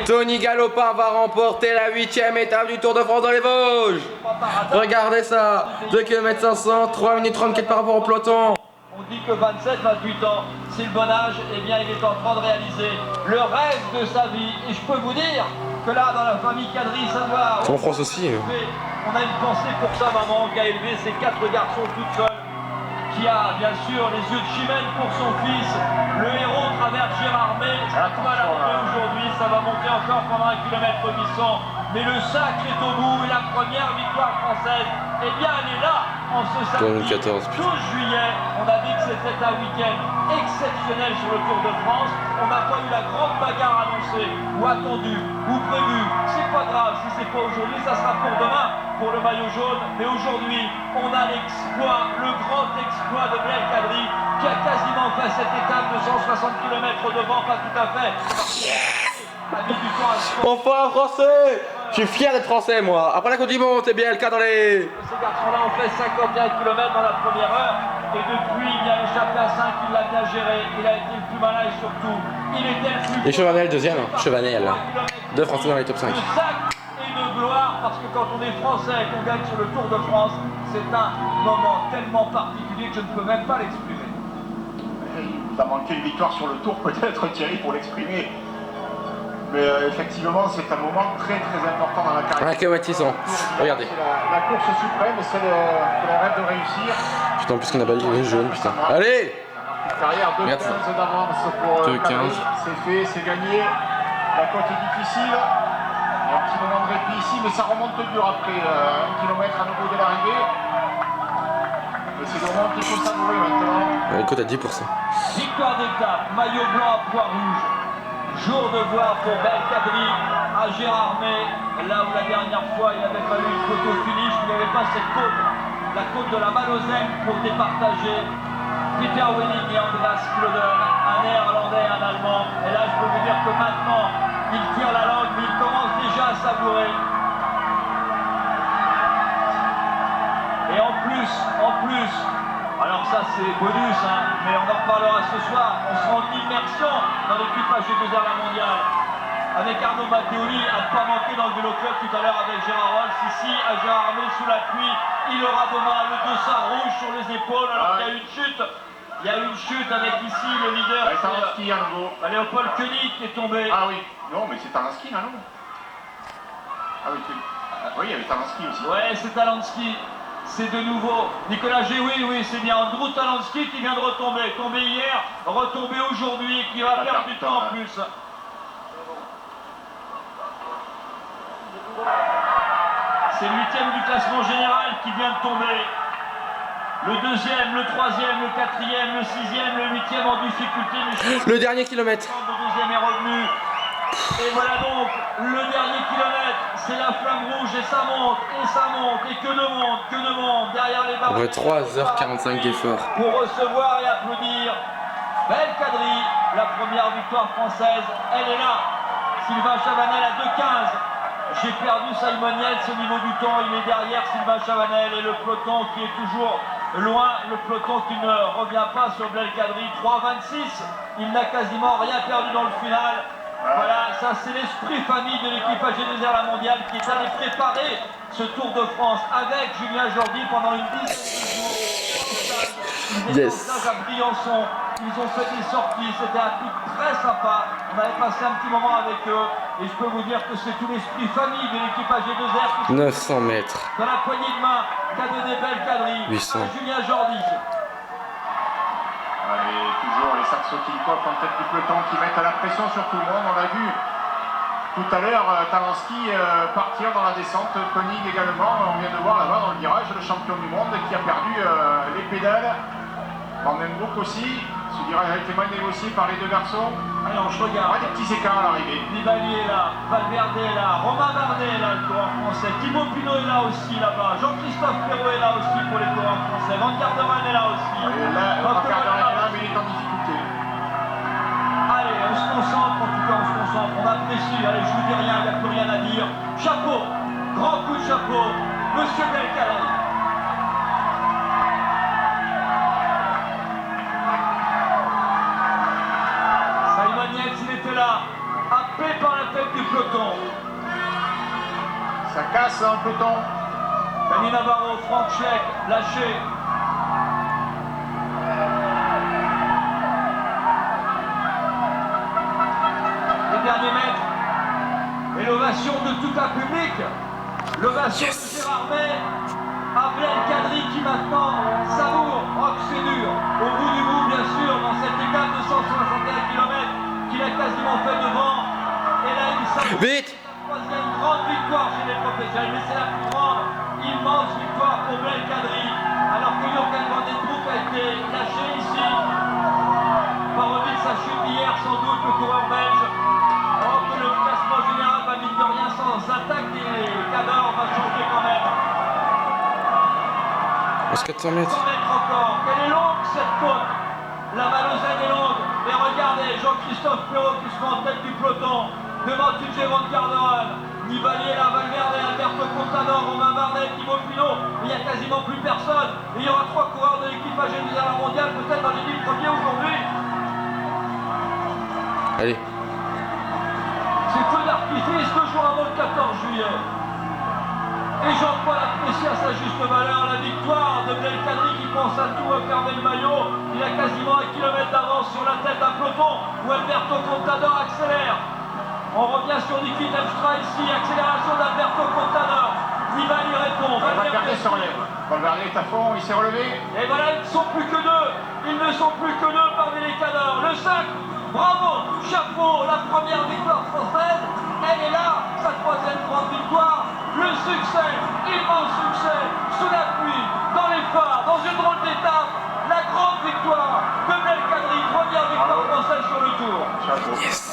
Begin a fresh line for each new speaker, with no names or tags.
Tony Galopin va remporter la 8e étape du Tour de France dans les Vosges. Regardez ça, 2 km 500, 3 minutes 34 par rapport au peloton.
On dit que 27-28 ans, c'est le bon âge, et bien il est en train de réaliser le rêve de sa vie. Et je peux vous dire que là, dans la famille Cadry, ça doit...
En France aussi.
On a une pensée pour sa maman qui a élevé ses 4 garçons toute seule, qui a bien sûr les yeux de chimène pour son fils. Le héros traverse Gérardmer, ça va la monter aujourd'hui, ça va monter encore pendant 1 km 800. Mais le sacre est au bout et la première victoire française, eh bien elle est là en ce samedi 12 juillet. On a dit que c'était un week-end exceptionnel sur le Tour de France. On n'a pas eu la grande bagarre annoncée ou attendue ou prévue. C'est pas grave, si c'est pas aujourd'hui, ça sera pour demain pour le maillot jaune. Mais aujourd'hui, on a l'exploit, le grand exploit de Blaise Cadry qui a quasiment fait cette étape de 160 km devant, pas tout à fait.
Enfin un français! Je suis fier d'être français moi. Après la Côte du Monde, c'est bien le cas dans les...
Ces garçons-là ont fait 51 km dans la première heure. Et depuis, il a échappé à 5, il l'a bien géré. Il a été le plus malin et surtout, il était le plus...
Et Chevanel deuxième, Chevanel. 2 Français dans les top 5.
De sac et de gloire, parce que quand on est français et qu'on gagne sur le Tour de France, c'est un moment tellement particulier que je ne peux même pas l'exprimer.
Il a manqué une victoire sur le Tour, peut-être Thierry, pour l'exprimer. Mais effectivement, c'est un moment très important dans la carrière.
1 km 600, regardez.
C'est la course suprême, celle que l'on rêve de réussir.
Putain, en plus qu'on a balayé le jaune, putain. Allez!
Une carrière 2-15 d'avance pour
2-15.
C'est fait, c'est gagné. La côte est difficile. Il y a un petit moment de répit ici, mais ça remonte dur après 1 km à nouveau de l'arrivée. Mais c'est le moment qu'il faut savourer maintenant.
La côte à 10%.
Victoire d'étape, maillot blanc à poids rouge. Jour de gloire pour Blaise Cadry à Gérardmer, là où la dernière fois il avait fallu une photo finish, il n'y avait pas cette côte, la côte de la Malozème pour départager Peter Welling et Andreas Klöden, un néerlandais et un allemand. Et là je peux vous dire que maintenant il tire la langue, mais il commence déjà à savourer. Et en plus, alors ça c'est bonus, hein, mais on en reparlera ce soir, on sera en immersion dans l'équipage G2R La Mondiale avec Arnaud Matteoli, à ne pas manquer dans le vélo club tout à l'heure avec Gérard Rolls, ici à Gérardmer sous la pluie. Il aura demain le dossard rouge sur les épaules alors qu'il y a une chute. Il y a une chute avec ici le leader,
Talanski à nouveau.
Léopold Koenig qui est tombé.
Ah oui, non mais c'est Talanski là non? Ah oui, oui, il y avait Talanski aussi.
Ouais, c'est Talanski. C'est de nouveau Nicolas G, oui, c'est bien Andrew Talanski qui vient de retomber. Tombé hier, retombé aujourd'hui et qui va perdre du temps en plus. C'est le 8e du classement général qui vient de tomber. Le 2e, le 3e, le 4e, le 6e, le 8e en difficulté.
Le dernier kilomètre.
Le 12e est revenu. Et voilà donc le dernier kilomètre, c'est la flamme rouge et ça monte, et que de monde derrière les barres.
Après 3h45 d'effort.
Pour recevoir et applaudir Blaise Cadry, la première victoire française, elle est là. Sylvain Chavanel à 2,15. J'ai perdu Simon Yates au niveau du temps, il est derrière Sylvain Chavanel et le peloton qui est toujours loin, le peloton qui ne revient pas sur Blaise Cadry, 3,26. Il n'a quasiment rien perdu dans le final. Voilà, ça c'est l'esprit famille de l'équipage G2R La Mondiale qui est allé préparer ce Tour de France avec Julien Jordi pendant une dizaine de jours. Ils étaient au stage à Briançon, ils ont fait des sorties, c'était un truc très sympa. On avait passé un petit moment avec eux et je peux vous dire que c'est tout l'esprit famille de l'équipage G2R qui
900 mètres.
dans la poignée de main qu'a donné Blaise Cadry
800.
à Julien Jordi.
Et toujours les Saxo Tinkoff en tête du peloton qui mettent à la pression sur tout le monde. On a vu tout à l'heure Talanski partir dans la descente, Koenig également. On vient de voir là-bas dans le virage le champion du monde qui a perdu les pédales. Van den Broek aussi. Ce virage a été mal négocié par les deux garçons.
Alors je regarde.
Des petits écarts à l'arrivée.
Nibali est là, Valverde est là, Romain Bardet est là, le coureur français, Thibaut Pinot est là aussi là-bas, Jean-Christophe Perrault est là aussi pour les coureurs français, Van Garderen est là aussi.
Et là, Van Garderen est là, mais il est en difficulté.
Allez, on se concentre, en tout cas on se concentre, on apprécie, allez je vous dis rien, il n'y a plus rien à dire. Chapeau, grand coup de chapeau, Monsieur Blaise Cadry. Simon Yates, il était là, happé par la tête du peloton.
Ça casse dans le peloton.
Dani Navarro, Franck Schleck, lâché. Les derniers mètres. Et l'ovation de tout un public. L'ovation de Gérard May. Abdel Kadri qui maintenant savoure, oh que c'est dur, au bout du bout bien sûr, dans cette étape de 161 km qu'il a quasiment fait devant. Et là il savoure
Vite!
sa troisième grande victoire chez les professionnels, mais c'est la plus grande, immense victoire pour Abdel Kadri, alors que Jürgen Van den Broek a été lâché ici, parodie de sa chute d'hier sans doute, le coureur belge. Oh que le classement général va mine de rien sans attaque des cadors va changer quand même.
Reste 400 mètres.
100 mètres encore. Quelle est longue cette côte. La Malaisie est longue. Et regardez Jean-Christophe Perrault qui se met en tête du peloton. Devant TJ Van Garderen. Nibali, la Valverde, Alberto Contador, Romain Bardet, Thibaut Pinot. Il n'y a quasiment plus personne. Et il y aura 3 coureurs de l'équipe AG2R mondiale peut-être dans les 10 premiers aujourd'hui.
Allez.
C'est feu d'artifice 2 jours avant le 14 juillet. Et Jean-Paul apprécie à sa juste valeur la victoire de Abdel Kadri qui pense à tout fermer le maillot. Il a quasiment 1 kilomètre d'avance sur la tête d'un peloton où Alberto Contador accélère. On revient sur Niki Terpstra ici, accélération d'Alberto Contador. Nibali répond.
Valverde se relève. Valverde est à fond, il s'est relevé.
Et voilà, ils ne sont plus que 2. Ils ne sont plus que 2 parmi les cadors. Le 5, bravo, chapeau, la première victoire française. Elle est là, sa 3e grande victoire. Le succès, immense succès, sous la pluie, dans les phares, dans une drôle d'étape, la grande victoire de Abdel Kadri, première victoire française sur le Tour.
Chapeau.
Yes.